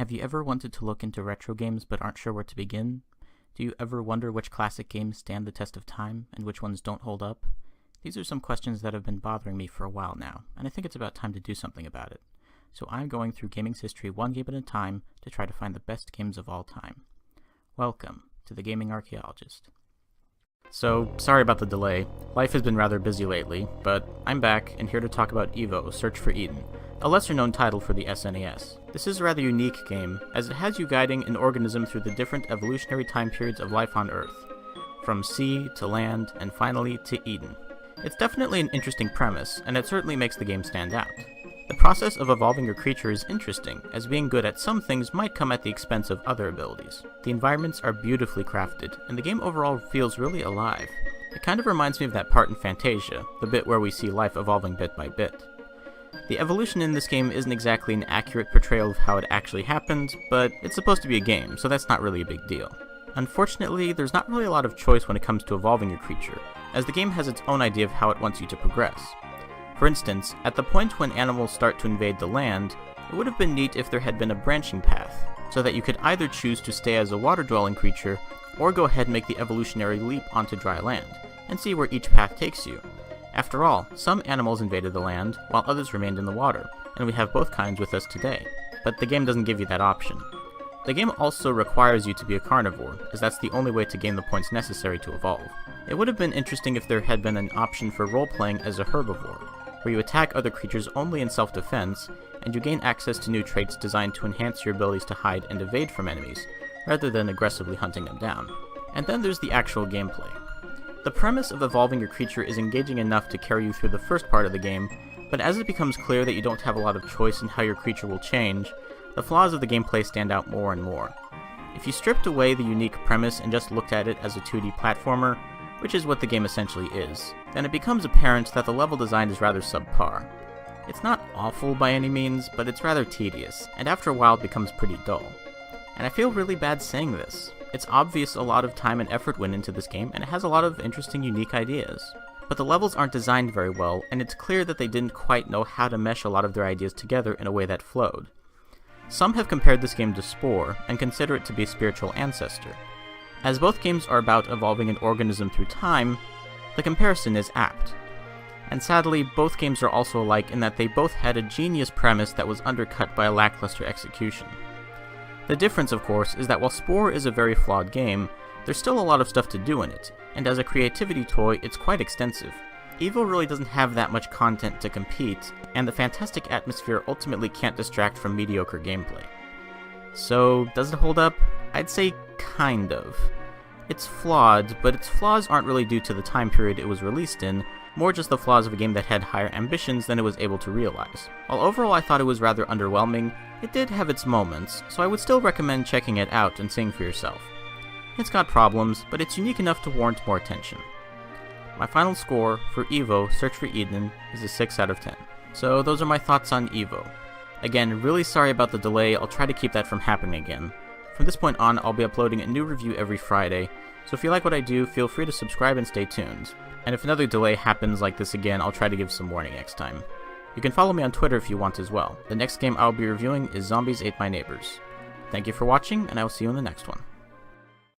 Have you ever wanted to look into retro games but aren't sure where to begin? Do you ever wonder which classic games stand the test of time and which ones don't hold up? These are some questions that have been bothering me for a while now, and I think it's about time to do something about it. So I'm going through gaming's history one game at a time to try to find the best games of all time. Welcome to the Gaming Archaeologist. So, sorry about the delay. Life has been rather busy lately, but I'm back and here to talk about EVO, Search for Eden, a lesser-known title for the SNES. This is a rather unique game, as it has you guiding an organism through the different evolutionary time periods of life on Earth, from sea to land, and finally to Eden. It's definitely an interesting premise, and it certainly makes the game stand out. The process of evolving your creature is interesting, as being good at some things might come at the expense of other abilities. The environments are beautifully crafted, and the game overall feels really alive. It kind of reminds me of that part in Fantasia, the bit where we see life evolving bit by bit. The evolution in this game isn't exactly an accurate portrayal of how it actually happened, but it's supposed to be a game, so that's not really a big deal. Unfortunately, there's not really a lot of choice when it comes to evolving your creature, as the game has its own idea of how it wants you to progress. For instance, at the point when animals start to invade the land, it would have been neat if there had been a branching path, so that you could either choose to stay as a water-dwelling creature, or go ahead and make the evolutionary leap onto dry land, and see where each path takes you. After all, some animals invaded the land, while others remained in the water, and we have both kinds with us today. But the game doesn't give you that option. The game also requires you to be a carnivore, as that's the only way to gain the points necessary to evolve. It would have been interesting if there had been an option for role-playing as a herbivore, where you attack other creatures only in self-defense, and you gain access to new traits designed to enhance your abilities to hide and evade from enemies, rather than aggressively hunting them down. And then there's the actual gameplay. The premise of evolving your creature is engaging enough to carry you through the first part of the game, but as it becomes clear that you don't have a lot of choice in how your creature will change, the flaws of the gameplay stand out more and more. If you stripped away the unique premise and just looked at it as a 2D platformer, which is what the game essentially is, then it becomes apparent that the level design is rather subpar. It's not awful by any means, but it's rather tedious, and after a while it becomes pretty dull. And I feel really bad saying this. It's obvious a lot of time and effort went into this game, and it has a lot of interesting, unique ideas. But the levels aren't designed very well, and it's clear that they didn't quite know how to mesh a lot of their ideas together in a way that flowed. Some have compared this game to Spore, and consider it to be a spiritual ancestor. As both games are about evolving an organism through time, the comparison is apt. And sadly, both games are also alike in that they both had a genius premise that was undercut by a lackluster execution. The difference, of course, is that while Spore is a very flawed game, there's still a lot of stuff to do in it, and as a creativity toy, it's quite extensive. EVO really doesn't have that much content to compete, and the fantastic atmosphere ultimately can't distract from mediocre gameplay. So, does it hold up? I'd say kind of. It's flawed, but its flaws aren't really due to the time period it was released in, more just the flaws of a game that had higher ambitions than it was able to realize. While overall I thought it was rather underwhelming, it did have its moments, so I would still recommend checking it out and seeing for yourself. It's got problems, but it's unique enough to warrant more attention. My final score for EVO Search for Eden is a 6 out of 10. So those are my thoughts on EVO. Again, really sorry about the delay, I'll try to keep that from happening again. From this point on, I'll be uploading a new review every Friday, so if you like what I do, feel free to subscribe and stay tuned. And if another delay happens like this again, I'll try to give some warning next time. You can follow me on Twitter if you want as well. The next game I'll be reviewing is Zombies Ate My Neighbors. Thank you for watching, and I will see you in the next one.